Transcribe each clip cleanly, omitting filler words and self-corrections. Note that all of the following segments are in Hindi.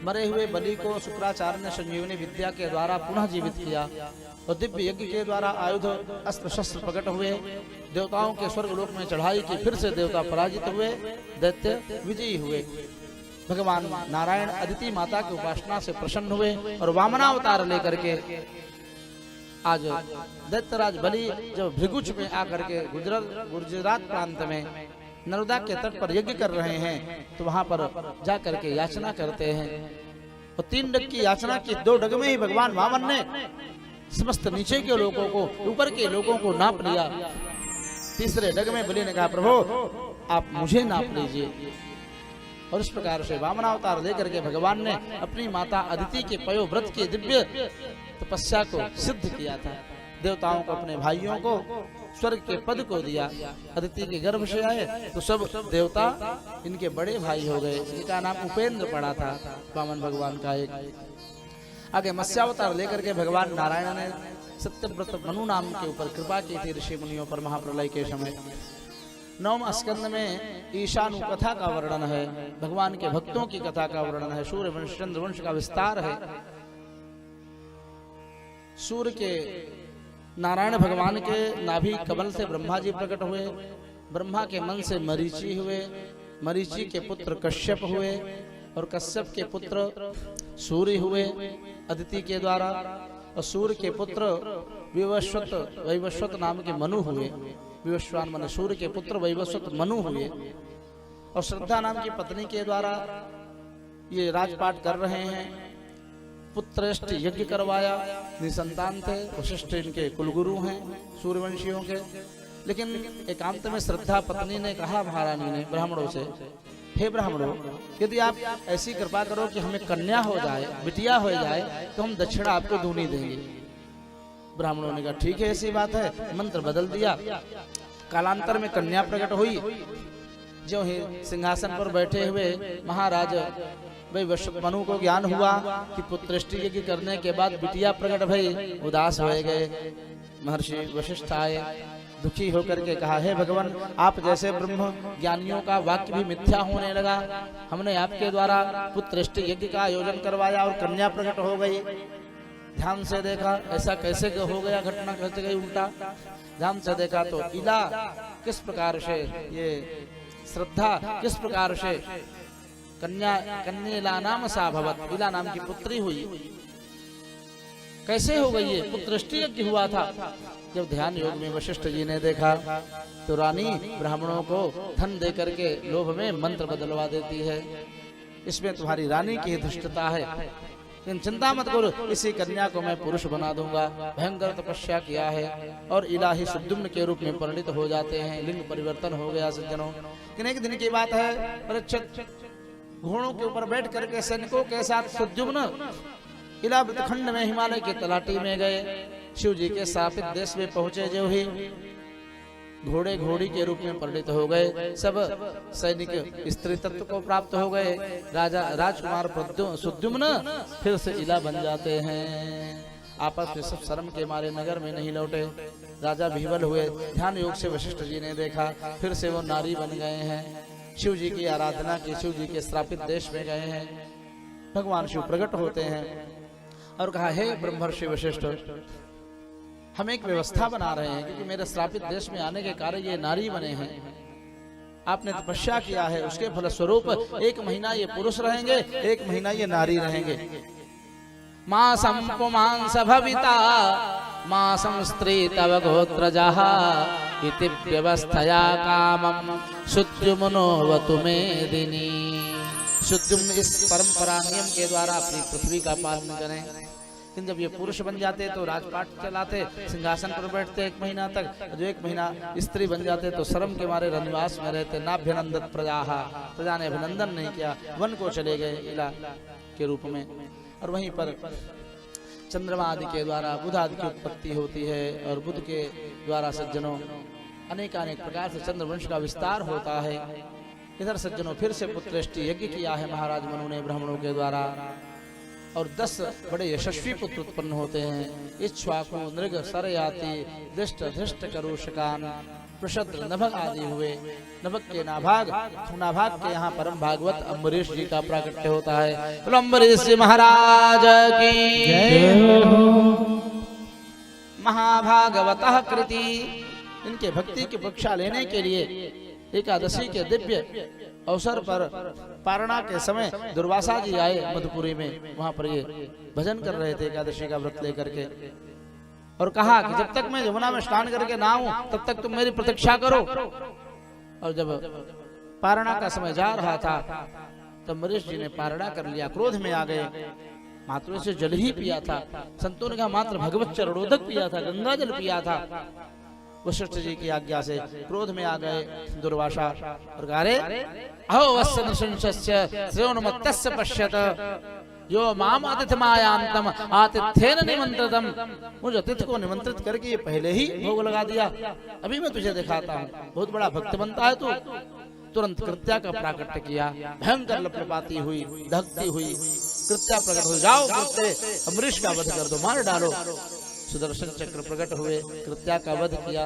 मरे हुए बलि को शुक्राचार्य ने संजीवनी विद्या के द्वारा पुनः जीवित किया और दिव्य यज्ञ के द्वारा आयुध अस्त्र शस्त्र प्रकट हुए। देवताओं के स्वर्ग लोक में चढ़ाई की, फिर से देवता पराजित हुए, दैत्य विजयी हुए। भगवान नारायण अदिति माता की उपासना से प्रसन्न हुए और वामनावतार लेकर के आज दैत्यराज बलि जब भृगुच में आकर के गुजरात प्रांत में नर्मदा के तट पर यज्ञ कर रहे हैं तो वहां पर जा करके याचना करते हैं और 3 डग की याचना की। 2 डग में ही भगवान वामन ने समस्त नीचे के लोगों को ऊपर के लोगों को नाप लिया। तीसरे डग में बलि ने कहा, प्रभु आप मुझे नाप लीजिए। और इस प्रकार से वामनावतार लेकर के भगवान ने अपनी माता अदिति के पयोव्रत की दिव्य तपस्या को सिद्ध किया था। देवताओं को, अपने भाइयों को स्वर्ग के पद को दिया। अदिति के गर्भ से आए तो सब देवता इनके बड़े भाई हो गए। इनका नाम उपेंद्र पड़ा था, वामन भगवान का एक। आगे मत्स्यावतार लेकर के भगवान नारायण ने सत्यव्रत मनु नाम के ऊपर कृपा की थी ऋषि मुनियों पर महाप्रलय के समय। 9वें स्कंद में ईशानु कथा का वर्णन है, भगवान के भक्तों की कथा का वर्णन है, सूर्य वंश चंद्र वंश का विस्तार है। सूर्य के नारायण भगवान के नाभि कमल से ब्रह्मा जी प्रकट हुए, ब्रह्मा के मन से मरीचि हुए, मरीचि के पुत्र कश्यप हुए और कश्यप के पुत्र सूर्य हुए अदिति के द्वारा, और सूर्य के पुत्र वैवस्वत नाम के मनु हुए। विवस्वान मन सूर्य के पुत्र वैवस्वत मनु हुए और श्रद्धा नाम की पत्नी के द्वारा ये राजपाट कर रहे हैं। पुत्रष्ट यज्ञ करवाया, निसंतान थे, वशिष्ठ इनके कुलगुरु हैं सूर्यवंशियों के। लेकिन एकांत में श्रद्धा पत्नी ने कहा महारानी ने ब्राह्मणों से, हे ब्राह्मणों, यदि आप ऐसी कृपा करो कि हमें कन्या हो जाए, बिटिया हो जाए, तो हम दक्षिणा आपको दूनी देंगे। ब्राह्मणों ने कहा ठीक है, ऐसी बात है। मंत्र बदल दिया, कालांतर में कन्या प्रकट हुई। जो ही सिंहासन पर बैठे हुए महाराज वैवस्वत मनु को ज्ञान हुआ कि पुत्रष्टि यज्ञ करने के बाद बिटिया प्रकट भई, उदास हो गए। महर्षि वशिष्ठ आए, दुखी होकर के कहा, हे भगवान, आप जैसे ब्रह्म ज्ञानियों का वाक्य भी मिथ्या होने लगा। हमने आपके द्वारा पुत्रष्टि यज्ञ का आयोजन करवाया और कन्या प्रकट हो गई। ध्यान से देखा, ऐसा कैसे हो गया, घटना कैसे गई उल्टा। ध्यान से देखा तो इला किस प्रकार से, ये श्रद्धा किस प्रकार से कन्या नाम सा भवत, इला नाम की पुत्री हुई। कैसे हो गई ये? पुत्रष्टि यज्ञ हुआ था। जब ध्यान योग में वशिष्ठ जी ने देखा तो रानी ब्राह्मणों को धन दे करके लोभ में मंत्र बदलवा देती है। इसमें तुम्हारी रानी की धृष्टता है, लेकिन चिंता मत करो, इसी कन्या को मैं पुरुष बना दूंगा। भयंकर तपस्या किया है और इलाही सुद्युम्न के रूप में परिणित हो जाते हैं। लिंग परिवर्तन हो गया सज्जनों। लेकिन एक दिन की बात है, परीक्षित घोड़ों के ऊपर बैठ करके सैनिकों के साथ सुद्युम्न इलावृत खंड में हिमालय के तलाटी में गए। शिव जी के शापित देश में पहुंचे, जो ही घोड़े घोड़ी के रूप में परिणित हो गए। सब सैनिक स्त्री तत्व को प्राप्त हो गए। राजा राजकुमार सुद्युम्न फिर से इला बन जाते हैं। आपस में सब शर्म के मारे नगर में नहीं लौटे। राजा विह्वल हुए। ध्यान योग से वशिष्ठ जी ने देखा, फिर से वो नारी बन गए हैं। शिव जी की आराधना की, शिव जी के श्रापित देश में गए हैं। भगवान शिव प्रकट होते हैं और कहा, हे ब्रह्मर्षि वशिष्ठ, हम एक व्यवस्था बना रहे हैं, क्योंकि मेरे श्रापित देश में आने के कारण ये नारी बने हैं। आपने तपस्या किया है, उसके फलस्वरूप 1 महीना ये पुरुष रहेंगे, 1 महीना ये नारी रहेंगे। मासं पुमांस भविता मासं स्त्री तव गोत्रजः इति व्यवस्थया कामं सुद्युम्नोऽवतु मेदिनी। सुद्युम्न इस परंपरा नियम के द्वारा अपनी पृथ्वी का पालन करें। लेकिन जब ये पुरुष बन जाते तो राजपाट चलाते, सिंहासन पर बैठते 1 महीना तक। जो 1 महीना स्त्री बन जाते तो शर्म के मारे रनिवास में रहते। नाभ्यनंदत प्रजाः, प्रजा ने अभिनंदन नहीं किया, वन को चले गए इला के रूप में। और वहीं पर चंद्रमा आदि के द्वारा बुध आदि की उत्पत्ति होती है और बुध के द्वारा सज्जनों अनेकानेक प्रकार से चंद्रवंश का विस्तार होता है। इधर सज्जनों फिर से पुत्रष्टि यज्ञ किया है महाराज मनु ने ब्राह्मणों के द्वारा, और 10 बड़े यशस्वी पुत्र उत्पन्न होते हैं। इक्ष्वाकु, नृग, सरयाति, दृष्ट, धृष्ट, करूषकान, प्रशद्र नभग आदि हुए। नभग के नाभाग के यहाँ परम भागवत अम्बरीश जी का प्राकट्य होता है। बोलो अम्बरीश जी महाराज की जय हो। महाभागवतः कृति, इनके भक्ति की परीक्षा लेने के लिए एकादशी के दिव्य अवसर पर पारणा के समय दुर्वासा जी आए मधुपुरी में। वहां पर ये भजन कर रहे थे एकादशी का व्रत लेकर के, और कहा कि जब तक मैं यमुना में स्नान करके ना आऊं तब तक तुम मेरी प्रतीक्षा करो। और जब पारणा का समय जा रहा था तब अम्बरीश जी ने पारणा कर लिया, क्रोध में आ गए। मात्र से जल ही पिया था, संतों ने कहा मात्र भगवत चरणोदक पिया था, गंगा जल पिया था। वशिष्ठ जी की आज्ञा से क्रोध में आ गए दुर्वासा और कहा रे अहो वस्य नृशंसस्य श्रेयोन्मत्तस्य पश्यत यो माम आतिथ्यमायान्तम आतिथ्येन निमंत्रितम। मुझे अतिथि को निमंत्रित करके ये पहले ही भोग लगा दिया। अभी मैं तुझे दिखाता हूँ, बहुत बड़ा भक्त बनता है तू। तुरंत कृत्या का प्राकट्य किया, भयंकर लपलपाती हुई, धकती हुई कृत्या प्रकट हो। जाओ कृत्य, अम्बरीश का वध कर दो, मार डालो। सुदर्शन चक्र प्रकट हुए, कृत्या का वध किया।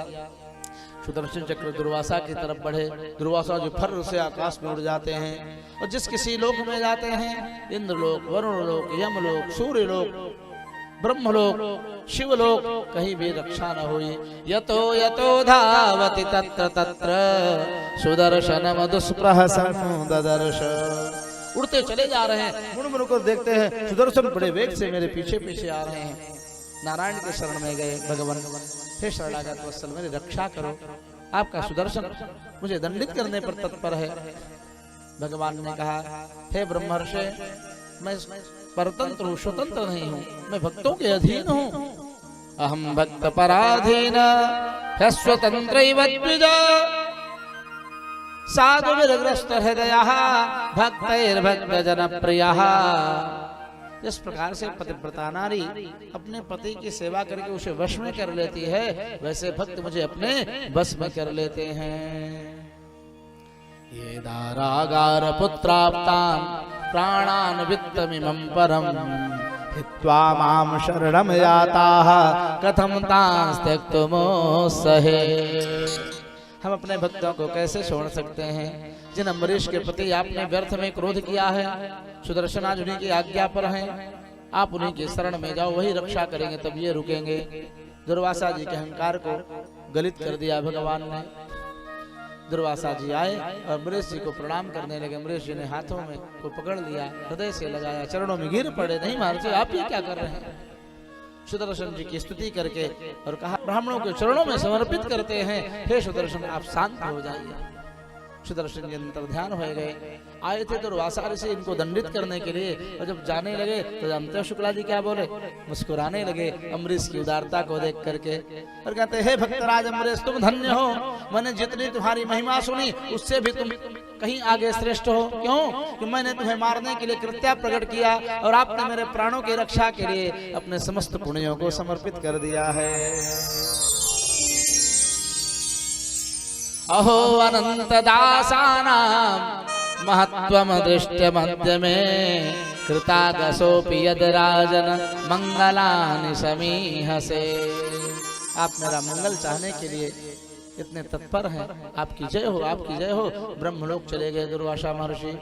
सुदर्शन चक्र दुर्वासा की तरफ बढ़े। दुर्वासा जो फर्र से आकाश में उड़ जाते हैं और जिस किसी लोक में जाते हैं, इंद्रलोक, वरुणलोक, यमलोक, सूर्यलोक, ब्रह्मलोक, शिवलोक, कहीं भी रक्षा न हुई। यतो यतो धावति तत्र तत्र सुदर्शनम दुष्प्रहसनं ददर्श। उड़ते चले जा रहे हैं, मुड़ मुड़ कर देखते हैं सुदर्शन बड़े वेग से मेरे पीछे पीछे आ रहे हैं। नारायण के शरण में गए, भगवान हे शरणागत वत्सल मेरी रक्षा करो, आपका सुदर्शन मुझे दंडित करने पर तत्पर है। भगवान ने कहा हे ब्रह्मर्षि, मैं परतंत्र हूँ, स्वतंत्र नहीं हूँ, मैं भक्तों के अधीन हूँ। अहम भक्त पराधीन स्वतंत्र द्विज साधु विरग्रस्त हृदय भक्तैर्भक्त जन प्रिय। जिस प्रकार से पतिव्रता नारी अपने पति की सेवा करके उसे वश में कर लेती है, वैसे भक्त मुझे अपने बस में कर लेते हैं। ये दारागार पुत्राप्तान प्राणान वित्तमिमं परम हित्वा माम शरणम याताः कथम तांस त्यक्तुमोसहे। हम अपने भक्तों को कैसे छोड़ सकते हैं जिन अम्बरीश के प्रति आपने व्यर्थ में क्रोध किया है। सुदर्शन आज उन्हीं की आज्ञा पर हैं, आप उन्हीं के शरण में जाओ, वही रक्षा करेंगे, तब ये रुकेंगे। दुर्वासा जी के अहंकार को गलित कर दिया भगवान ने। दुर्वासा जी आए और अम्बरीश जी को प्रणाम करने लगे। अम्बरीश जी ने हाथों में को पकड़ लिया, हृदय से लगाया, चरणों में गिर पड़े, नहीं महाराज आप ये क्या कर रहे हैं। सुदर्शन जी की स्तुति करके और कहा ब्राह्मणों के चरणों में समर्पित करते हैं, हे सुदर्शन आप शांत हो जाइए। सुदर्शन जी अंतर ध्यान हो गए। आए थे दुर्वासा ऋषि इनको दंडित करने के लिए, और जब जाने लगे तो जानते हो शुक्ला जी क्या बोले, मुस्कुराने लगे अम्बरीश की उदारता को देख करके और कहते हे भक्तराज अम्बरीश तुम धन्य हो, मैंने जितनी तुम्हारी महिमा सुनी उससे भी तुम कहीं आगे श्रेष्ठ हो। क्यों कि मैंने तुम्हें मारने के लिए कृत्या प्रकट किया और आपने मेरे प्राणों की रक्षा के लिए अपने समस्त पुण्यों को समर्पित कर दिया है। अहो अनंत दासानां महत्वम दृष्ट मध्य में कृतागसोपि यद राजन मंगलानि समीहसे। आप मेरा मंगल चाहने के लिए इतने तत्पर हैं, आपकी जय हो, आपकी जय हो। ब्रह्मलोक चले गए दुर्वासा महर्षि।